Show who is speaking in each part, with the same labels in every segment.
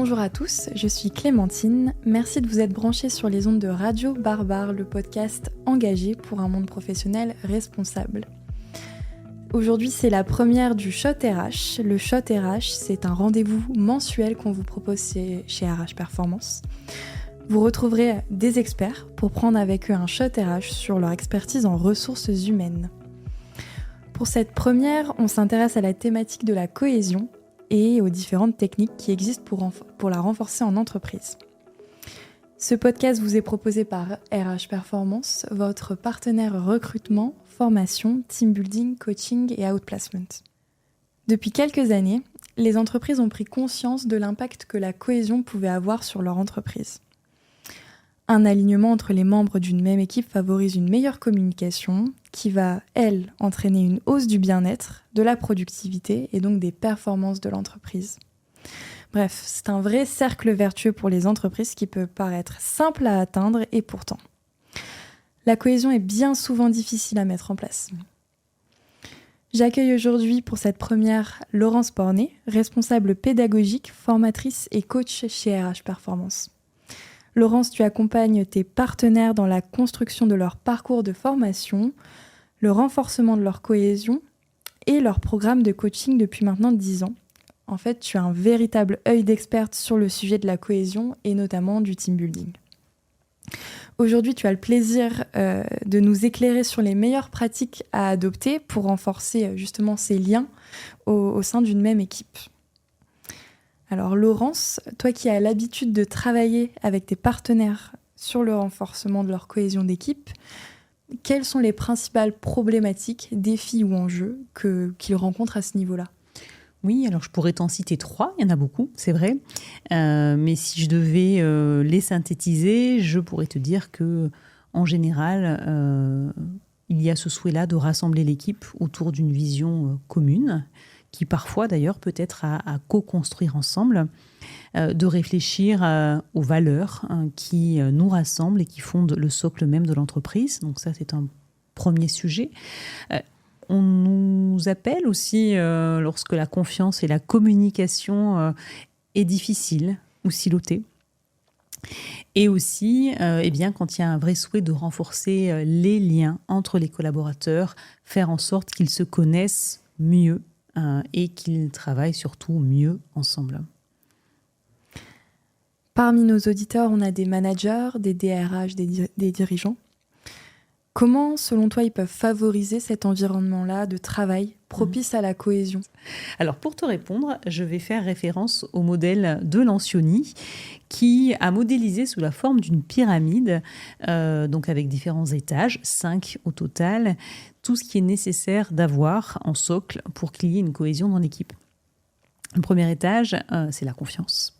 Speaker 1: Bonjour à tous, je suis Clémentine. Merci de vous être branchés sur les ondes de Radio Barbare, le podcast engagé pour un monde professionnel responsable. Aujourd'hui, c'est la première du Shot RH. Le Shot RH, c'est un rendez-vous mensuel qu'on vous propose chez RH Performance. Vous retrouverez des experts pour prendre avec eux un Shot RH sur leur expertise en ressources humaines. Pour cette première, on s'intéresse à la thématique de la cohésion et aux différentes techniques qui existent pour la renforcer en entreprise. Ce podcast vous est proposé par RH Performance, votre partenaire recrutement, formation, team building, coaching et outplacement. Depuis quelques années, les entreprises ont pris conscience de l'impact que la cohésion pouvait avoir sur leur entreprise. Un alignement entre les membres d'une même équipe favorise une meilleure communication qui va, elle, entraîner une hausse du bien-être, de la productivité et donc des performances de l'entreprise. Bref, c'est un vrai cercle vertueux pour les entreprises qui peut paraître simple à atteindre et pourtant. La cohésion est bien souvent difficile à mettre en place. J'accueille aujourd'hui pour cette première Laurence Pornet, responsable pédagogique, formatrice et coach chez RH Performance. Laurence, tu accompagnes tes partenaires dans la construction de leur parcours de formation, le renforcement de leur cohésion et leur programme de coaching depuis maintenant 10 ans. En fait, tu as un véritable œil d'experte sur le sujet de la cohésion et notamment du team building. Aujourd'hui, tu as le plaisir de nous éclairer sur les meilleures pratiques à adopter pour renforcer justement ces liens au sein d'une même équipe. Alors Laurence, toi qui as l'habitude de travailler avec tes partenaires sur le renforcement de leur cohésion d'équipe, quelles sont les principales problématiques, défis ou enjeux qu'ils rencontrent à ce niveau-là ?
Speaker 2: Oui, alors je pourrais t'en citer 3, il y en a beaucoup, c'est vrai. Mais si je devais les synthétiser, je pourrais te dire que, en général, il y a ce souhait-là de rassembler l'équipe autour d'une vision commune, qui parfois d'ailleurs peut être à co-construire ensemble, de réfléchir aux valeurs qui nous rassemblent et qui fondent le socle même de l'entreprise. Donc ça, c'est un premier sujet. On nous appelle aussi lorsque la confiance et la communication est difficile ou silotée. Et aussi, quand il y a un vrai souhait de renforcer les liens entre les collaborateurs, faire en sorte qu'ils se connaissent mieux et qu'ils travaillent surtout mieux ensemble.
Speaker 1: Parmi nos auditeurs, on a des managers, des DRH, des dirigeants. Comment, selon toi, ils peuvent favoriser cet environnement-là de travail propice à la cohésion ?
Speaker 2: Alors, pour te répondre, je vais faire référence au modèle de Lencioni, qui a modélisé sous la forme d'une pyramide, donc avec différents étages, 5 au total, tout ce qui est nécessaire d'avoir en socle pour qu'il y ait une cohésion dans l'équipe. Le premier étage, c'est la confiance.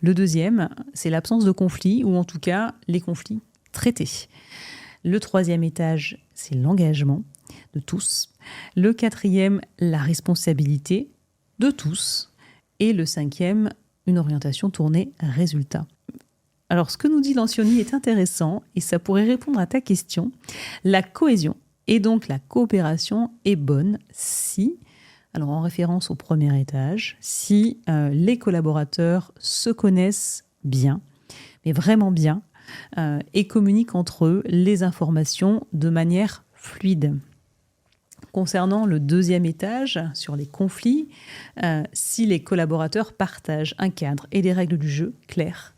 Speaker 2: Le deuxième, c'est l'absence de conflits, ou en tout cas les conflits traités. Le troisième étage, c'est l'engagement de tous. Le quatrième, la responsabilité de tous. Et le cinquième, une orientation tournée résultat. Alors, ce que nous dit Lencioni est intéressant et ça pourrait répondre à ta question. La cohésion et donc la coopération est bonne si, alors en référence au premier étage, si les collaborateurs se connaissent bien, mais vraiment bien, et communiquent entre eux les informations de manière fluide. Concernant le deuxième étage, sur les conflits, si les collaborateurs partagent un cadre et des règles du jeu claires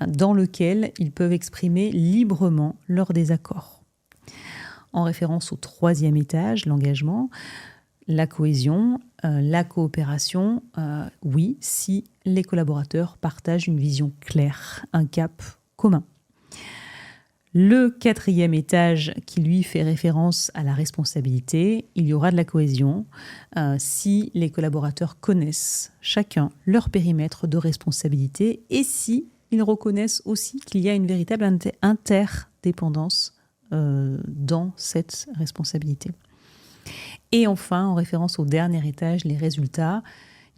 Speaker 2: dans lequel ils peuvent exprimer librement leurs désaccords. En référence au troisième étage, l'engagement, la cohésion, la coopération, oui, si les collaborateurs partagent une vision claire, un cap commun. Le quatrième étage qui lui fait référence à la responsabilité, il y aura de la cohésion si les collaborateurs connaissent chacun leur périmètre de responsabilité et si ils reconnaissent aussi qu'il y a une véritable interdépendance dans cette responsabilité. Et enfin, en référence au dernier étage, les résultats,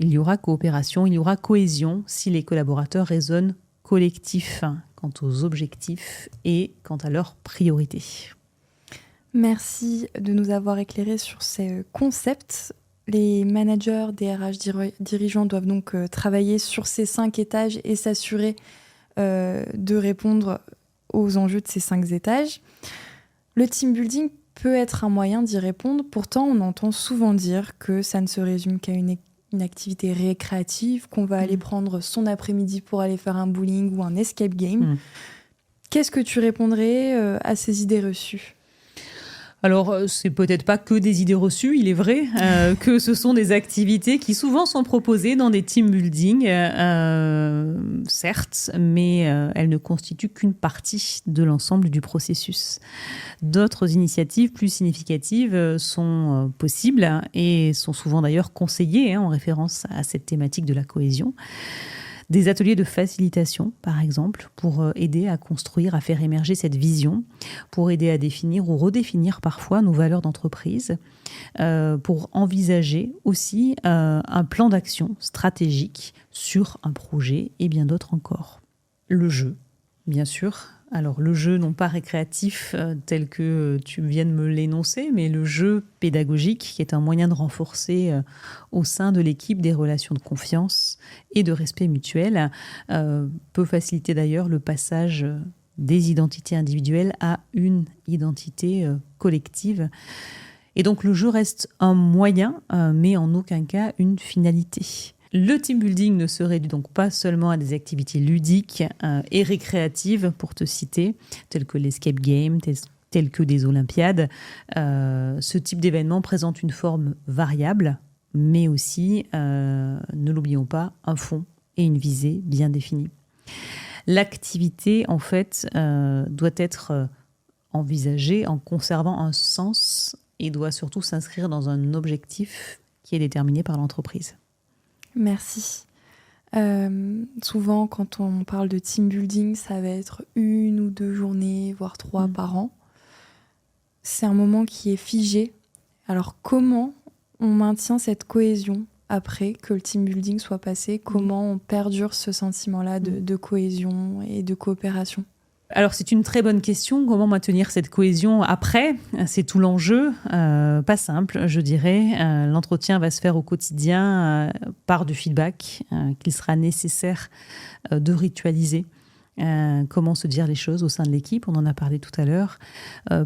Speaker 2: il y aura coopération, il y aura cohésion si les collaborateurs raisonnent collectif quant aux objectifs et quant à leurs priorités.
Speaker 1: Merci de nous avoir éclairés sur ces concepts. Les managers, des RH dirigeants doivent donc travailler sur ces 5 étages et s'assurer de répondre aux enjeux de ces 5 étages. Le team building peut être un moyen d'y répondre. Pourtant, on entend souvent dire que ça ne se résume qu'à une activité récréative, qu'on va aller prendre son après-midi pour aller faire un bowling ou un escape game. Qu'est-ce que tu répondrais à ces idées reçues ?
Speaker 2: Alors, c'est peut-être pas que des idées reçues, il est vrai que ce sont des activités qui souvent sont proposées dans des team building, certes, mais elles ne constituent qu'une partie de l'ensemble du processus. D'autres initiatives plus significatives sont possibles et sont souvent d'ailleurs conseillées en référence à cette thématique de la cohésion. Des ateliers de facilitation, par exemple, pour aider à construire, à faire émerger cette vision, pour aider à définir ou redéfinir parfois nos valeurs d'entreprise, pour envisager aussi un plan d'action stratégique sur un projet et bien d'autres encore. Le jeu, bien sûr. Alors, le jeu, non pas récréatif tel que tu viens de me l'énoncer, mais le jeu pédagogique, qui est un moyen de renforcer au sein de l'équipe des relations de confiance et de respect mutuel, peut faciliter d'ailleurs le passage des identités individuelles à une identité collective. Et donc, le jeu reste un moyen, mais en aucun cas une finalité. Le team building ne se réduit donc pas seulement à des activités ludiques et récréatives, pour te citer, telles que l'escape game, telles que des Olympiades. Ce type d'événement présente une forme variable, mais aussi, ne l'oublions pas, un fond et une visée bien définie. L'activité, en fait, doit être envisagée en conservant un sens et doit surtout s'inscrire dans un objectif qui est déterminé par l'entreprise.
Speaker 1: Merci. Souvent, quand on parle de team building, ça va être 1 ou 2 journées, voire 3 par an. C'est un moment qui est figé. Alors, comment on maintient cette cohésion après que le team building soit passé ? Comment on perdure ce sentiment-là de cohésion et de coopération ?
Speaker 2: Alors, c'est une très bonne question. Comment maintenir cette cohésion après ? C'est tout l'enjeu. Pas simple, je dirais. L'entretien va se faire au quotidien par du feedback qu'il sera nécessaire de ritualiser. Comment se dire les choses au sein de l'équipe, on en a parlé tout à l'heure.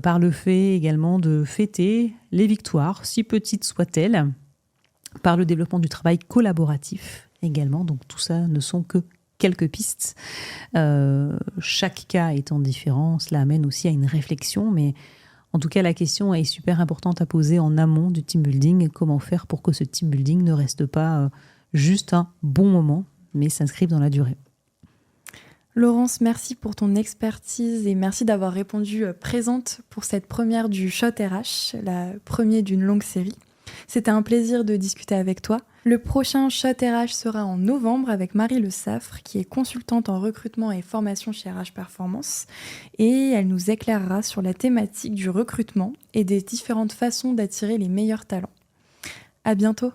Speaker 2: Par le fait également de fêter les victoires, si petites soient-elles. Par le développement du travail collaboratif également. Donc, tout ça ne sont que quelques pistes. Chaque cas étant différent, cela amène aussi à une réflexion, mais en tout cas, la question est super importante à poser en amont du team building. Comment faire pour que ce team building ne reste pas juste un bon moment, mais s'inscrive dans la durée.
Speaker 1: Laurence, merci pour ton expertise et merci d'avoir répondu présente pour cette première du Shot RH, la première d'une longue série. C'était un plaisir de discuter avec toi. Le prochain Shot RH sera en novembre avec Marie Le Saffre, qui est consultante en recrutement et formation chez RH Performance. Et elle nous éclairera sur la thématique du recrutement et des différentes façons d'attirer les meilleurs talents. À bientôt.